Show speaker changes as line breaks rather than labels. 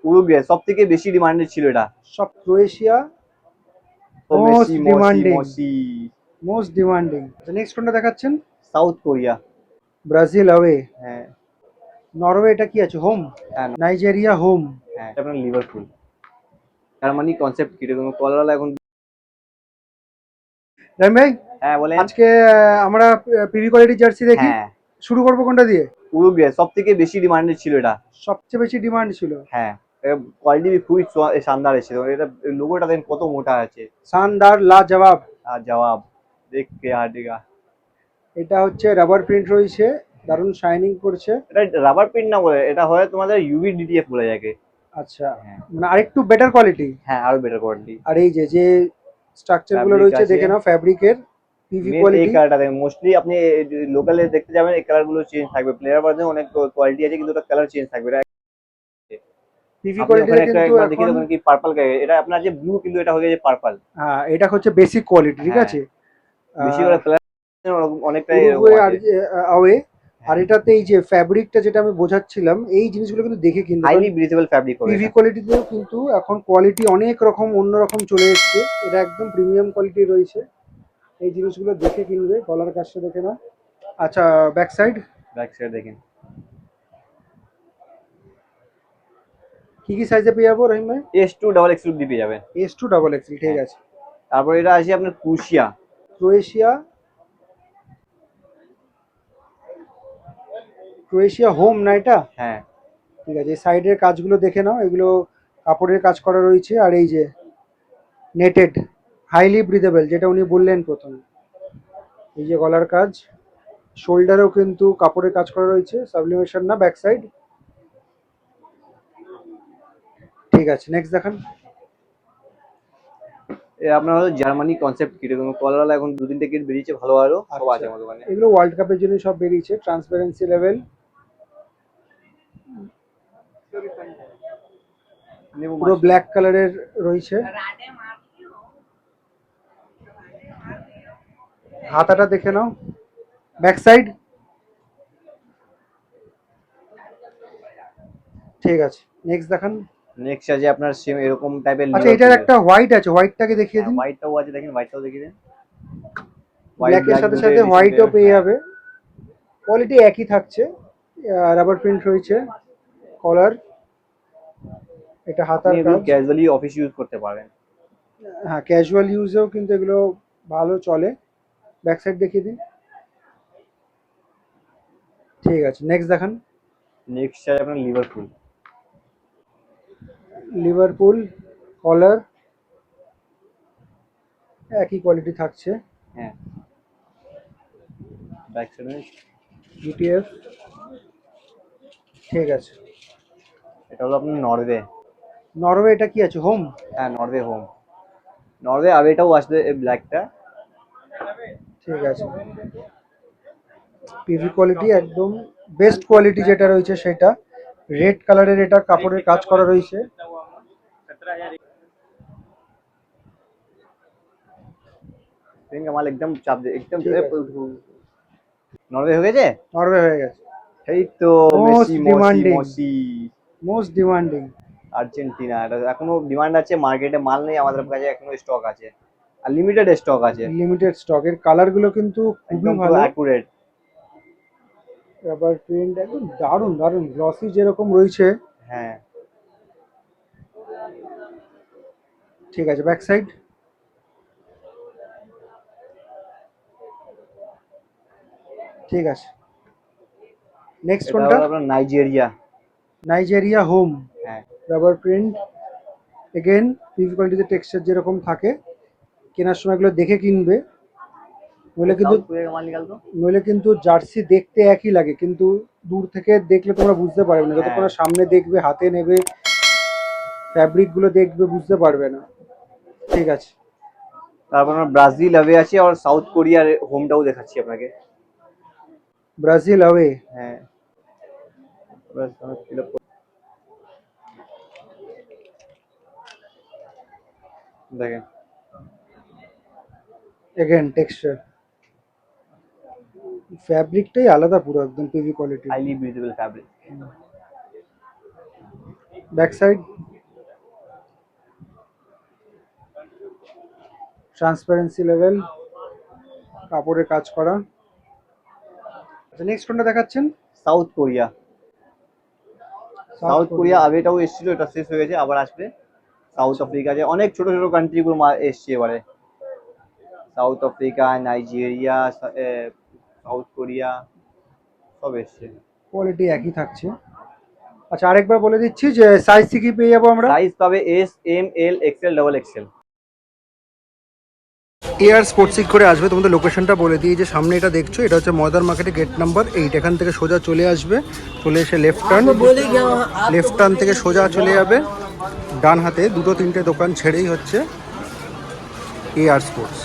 Uruguay সবথেকে বেশি demanded ছিল এটা।
সব ক্রোয়েশিয়া
তো
most
Messi Messi
demanding,
Messi.
Most demanding. Next কোনটা দেখাচ্ছেন?
South Korea.
Brazil away.
হ্যাঁ
নরওয়ে এটা কি আছে? হোম।
হ্যাঁ
নাইজেরিয়া হোম।
হ্যাঁ, এটা আপনার লিভারপুল। জার্মানি কনসেপ্ট কিরকম কলওয়ালা এখন।
রাইম ভাই,
হ্যাঁ বলেন।
আজকে আমরা পিভি কোয়ালিটি জার্সি দেখি।
হ্যাঁ
শুরু করবো কোনটা দিয়ে?
উরুগুয়ে সবথেকে বেশি ডিমান্ডেড ছিল এটা।
সবচেয়ে বেশি ডিমান্ড ছিল।
হ্যাঁ কোয়ালিটি খুবই শানদার এসেছে, এটা লোগোটা দেন কত মোটা আছে।
শানদার লা জবাব।
আর জবাব দেখ কে হাটেগা।
এটা হচ্ছে রাবার প্রিন্ট রয়েছে, দারুণ শাইনিং করছে।
এটা রাবার প্রিন্ট না বলে, এটা হয় তোমাদের ইউভি ডিটিএফ বলে যাকে।
আচ্ছা,
হ্যাঁ
মানে আরেকটু বেটার কোয়ালিটি।
হ্যাঁ আরো বেটার কোয়ালিটি।
আর এই যে যে স্ট্রাকচার গুলো
ফ্যাব্রিক
রয়েছে
আছে
দেখে নাও, ফ্যাব্রিকের পিভি
মেন এই
কোয়ালিটি।
কালারটা দেখেন, মোস্টলি আপনি লোকালে দেখতে যাবেন এই কালার গুলো চেঞ্জ থাকবে, প্লেয়ার বাদে অনেক কোয়ালিটি আছে কিন্তু ওটা কালার চেঞ্জ থাকবে। এটা
পিভি
আপনি ওখানে
কোয়ালিটিতে
একটা
কিন্তু
একবার দেখিয়ে
এখন,
দেবেন কি পার্পল কালার, এটা আপনার যে ব্লু কিন্তু এটা হয়ে গেছে পার্পল।
হ্যাঁ এটা হচ্ছে বেসিক কোয়ালিটি, ঠিক
হ্যাঁ
আছে।
বেশি করে কালার অনেকটাই এরকম
উরুগুয়ে আর
আছে।
আওয়ে। আর
হ্যাঁ
এটাতে এই যে ফ্যাব্রিকটা যেটা আমি বোঝাচ্ছিলাম, এই জিনিসগুলো কিন্তু দেখে কিনতে, কারণ
হাইলি ব্রিজেবল ফ্যাব্রিক হবে
পিভি
এটা।
কোয়ালিটিতেও কিন্তু এখন কোয়ালিটি অনেক রকম অন্যরকম চলে এসছে। এটা একদম প্রিমিয়াম কোয়ালিটি রয়েছে। এই জিনিসগুলো দেখে কিনবে, গলার কাজটা দেখে না। আচ্ছা, ব্যাক সাইড
ব্যাক সাইড দেখেন।
কি কি সাইজে পেয়ে যাবো রহিম ভাই?
S2 XX দিয়ে যাবেন।
S2 XX, ঠিক
হ্যাঁ
আছে।
তারপর এটা আসে আপনার ক্রুশিয়া।
ক্রোয়েশিয়া, ক্রোয়েশিয়া হোম না এটা?
হ্যাঁ
ঠিক আছে, এই সাইডের কাজগুলো দেখে নাও, এগুলো কাপড়ের কাজ করা রয়েছে। আর এই যে নেটেড, হাইলি ব্রিদেবল, যেটা উনি বললেন প্রথমে। এই যে গলার কাজ, শোল্ডারেও কিন্তু কাপড়ের কাজ করা রয়েছে, সাবলিমেশন না, ব্যাক সাইড। ঠিক আছে, নেক্সট দেখান।
আপনার হলো জার্মানি কনসেপ্ট কিরকম কলওয়ালা এখন 2-3টে কিট বেরিয়েছে ভালো ভালো, সব আছে
আচ্ছা,
আমার দোকানে।
এগুলো ওয়ার্ল্ড কাপের জন্য সব বেরিয়েছে, ট্রান্সপারেন্সি লেভেল। পুরো ব্ল্যাক কালারের রয়েছে। হাতাটা দেখে নাও, ব্যাক সাইড। ঠিক আছে, নেক্সট দেখান।
নেক্সট আছে আপনার সেম এরকম টাইপের
আচ্ছা, এটার
লিভারপুলের।
একটা হোয়াইট আছে, হোয়াইটটাকে দেখিয়ে
হ্যাঁ
দিন।
হোয়াইটটাও আছে দেখেন, হোয়াইটটাও দেখিয়ে দেন। হোয়াইট
ব্ল্যাকের
ব্ল্যাক
সাথে
দুটো
সাথে
এডিশনে।
হোয়াইটও পেয়ে
হ্যাঁ
যাবে। কোয়ালিটি একই থাকছে, রাবার প্রিন্ট রয়েছে, কলার। এটা
আপনি
হাতার
এগুলো
কাজ।
ক্যাজুয়ালি অফিস ইউজ করতে পারেন।
হ্যাঁ, ক্যাজুয়াল ইউজেও কিন্তু এগুলো ভালো চলে। ব্যাক সাইড দেখিয়ে দিন। ঠিক আছে, নেক্সট দেখান।
নেক্সট আছে আপনার লিভারপুল।
লিভারপুল, কলার একই কোয়ালিটি থাকছে।
হ্যাঁ ব্যাক সাইডে।
জিটিএফ, ঠিক আছে।
এটা হলো আপনার নরওয়ে।
নরওয়ে এটা কি আছে? হোম।
হ্যাঁ নরওয়ে হোম। নরওয়ে আবেটাও আসবে এই ব্ল্যাকটা।
ঠিক আছে, পিভি কোয়ালিটি একদম বেস্ট কোয়ালিটি যেটা রয়েছে সেটা। রেড কালারের এটা কাপড়ের কাজ করা রয়েছে।
দেখেন মাল একদম চাপ দে একদম।
ঠিক আছে,
নরওয়ে হয়ে গেছে।
নরওয়ে হয়ে গেছে।
এই তো
most
Messi Messi
demanding,
Messi.
Most demanding.
Argentina, এটা এখনো ডিমান্ড আছে, মার্কেটে মাল নেই, আমাদের কাছে এখনো স্টক আছে আর লিমিটেড স্টক আছে।
লিমিটেড স্টক, এর কালারগুলো কিন্তু খুবই
একদম পুরো
ভালো।
অ্যাকুরেট।
রাবার প্রিন্ট একদম দারুণ দারুণ, গ্লসি যেরকম রয়েছে।
হ্যাঁ
ঠিক আছে, ব্যাক সাইড। ঠিক আছে, নেক্সট
এটা
কোনটা?
হলো আপনার নাইজেরিয়া।
নাইজেরিয়া হোম,
হ্যাঁ
রাবার প্রিন্ট। এগেন পিভি কোয়ালিটিতে টেক্সচার যেরকম থাকে, কেনার সময় এগুলো দেখে কিনবে। নইলে কিন্তু,
সাউথ কোরিয়ার মাল নিকাল তো।
নইলে কিন্তু জার্সি দেখতে একই লাগে, কিন্তু দূর থেকে দেখলে তোমরা বুঝতে পারবে না, যতক্ষণ
হ্যাঁ
না সামনে দেখবে, হাতে নেবে, ফ্যাব্রিক গুলো দেখবে, বুঝতে পারবে না। ঠিক আছে,
তারপর আমার ব্রাজিল অ্যাওয়ে আছে আর সাউথ কোরিয়ার হোমটাও দেখাচ্ছি আপনাকে।
Brazil away.
হ্যাঁ দেখেন
এগেন টেক্সচার, ফ্যাব্রিকটাই আলাদা পুরো একদম PV quality.
Highly breathable fabric.
Back side. Transparency level, কাপড়ের কাজ করা। আচ্ছা, নেক্সট কোনটা দেখাচ্ছেন?
South Korea. সাউথ কোরিয়া আগে এটাও এসেছিল, এটা শেষ হয়ে গেছে, আবার আসবে। সাউথ আফ্রিকা আছে, অনেক ছোট ছোট কান্ট্রি গুলো এসছে এবারে। South Africa, Nigeria, south Korea সব এসছে।
কোয়ালিটি একই থাকছে। আচ্ছা, আরেকবার বলে দিচ্ছি যে সাইজ কি পেয়ে যাবো আমরা?
সাইজ পাবে এস, এম, এল, এক্সেল, ডাবল এক্সেল।
এয়ার স্পোর্টসিক করে আসবে। তোমাদের লোকেশনটা বলে দিই, যে সামনে এটা দেখছো, এটা হচ্ছে ময়দান মার্কেটে গেট নাম্বার 8। এখান থেকে সোজা চলে আসবে, চলে এসে লেফট টার্ন থেকে সোজা চলে যাবে। ডান হাতে দুটো তিনটে দোকান ছেড়েই হচ্ছে এয়ার স্পোর্টস।